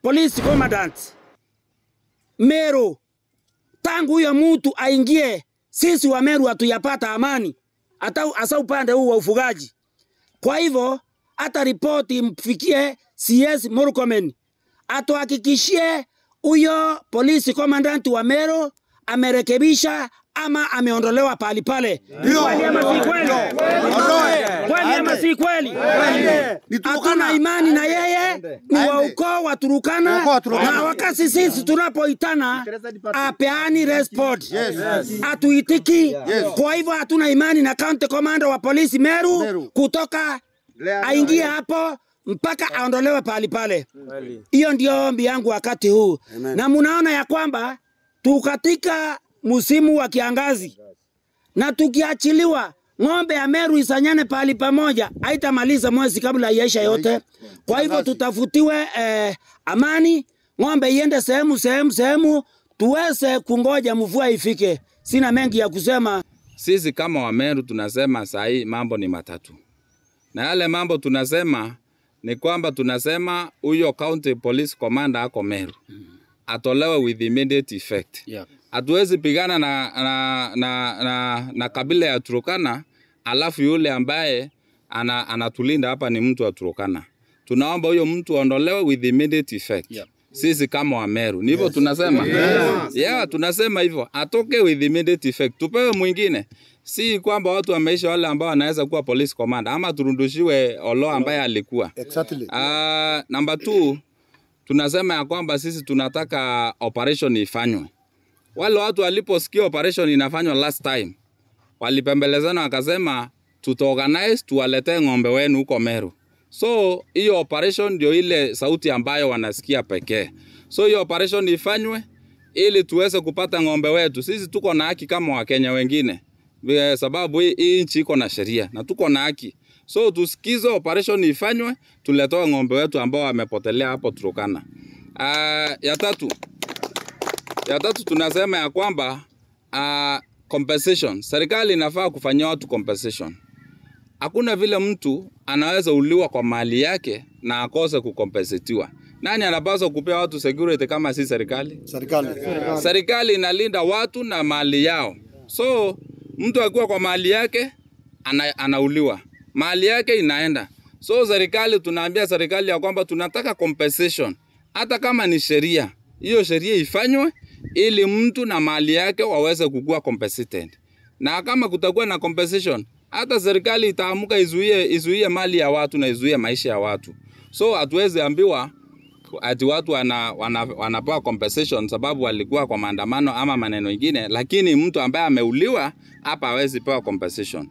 police commandant Meru, tangu huyo mtu aingie, sisi wa Meru hatuyapata amani, hasa upande huu wa ufugaji. Kwa hivyo hata ripoti mfikie CS Murkomen, atuhakikishie huyo police commandant wa Meru amerekebisha ama ameondolewa pali pale. Kweli ama si kweli? Kweli ama si kweli? Hatuna imani na yeye, ni wa ukoo wa Turukana, na wakati sisi tunapoitana apeani response, atuitiki. Kwa hivyo hatuna imani na county commander wa polisi Meru kutoka aingie hapo mpaka aondolewe pali pale. Hiyo ndio ombi yangu wakati huu. Na munaona ya kwamba tukatika musimu wa kiangazi, na tukiachiliwa ng'ombe ya Meru isanyane pali pamoja haitamaliza mwezi kabla yaisha yote. Kwa hivyo tutafutiwe amani, ng'ombe iende sehemu tuweze kungoja mvua ifike. Sina mengi ya kusema. Sisi kama wa Meru tunasema sahi mambo ni matatu. Na yale mambo tunasema ni kwamba tunasema huyo county police commander ako Meru atolewe with immediate effect. Hatuwezi pigana na kabila ya Turkana alafu yule ambaye anatulinda hapa ni mtu wa Turkana. Tunaomba huyo mtu aondolewe with immediate effect. Sisi kama wa Meru ndivyo tunasema. Tunasema hivyo, atoke with immediate effect. Tupewe mwingine. Si kwamba watu wameisha wale ambao wanaweza kuwa police commander ama turudishiwe Olo ambaye alikuwa. Number 2, tunasema ya kwamba sisi tunataka operation ifanywe. Wale watu waliposikia operation inafanywa last time, walipembelezana wakasema tutaorganize tuwalete ng'ombe wenu huko Meru. So hiyo operation ndio ile sauti ambayo wanasikia pekee. So hiyo operation ifanywe ili tuweze kupata ng'ombe wetu. Sisi tuko na haki kama Wakenya wengine. Sababu hii nchi iko na sheria na tuko na haki. So tusikize operation ifanywe, tuletoe ng'ombe wetu ambao wamepotelea hapo Turkana. Ya tatu tunasema ya kwamba compensation. Serikali inafaa kufanyia watu compensation. Hakuna vile mtu anaweza uliwa kwa mali yake na akose kukompensetiwa. Nani anapaswa kupea watu security kama si serikali? Serikali inalinda watu na mali yao. So mtu akiwa kwa mali yake anauliwa, mali yake inaenda. So serikali, tunaambia serikali ya kwamba tunataka compensation. Hata kama ni sheria, hiyo sheria ifanywe ili mtu na mali yake waweze kukua compensated. Na kama kutakuwa na compensation, hata serikali itaamuka izuie mali ya watu na izuie maisha ya watu. So hatuwezi ambiwa ati watu wanapewa compensation sababu walikuwa kwa maandamano ama maneno mengine, lakini mtu ambaye ameuliwa hapa hawezi pewa compensation.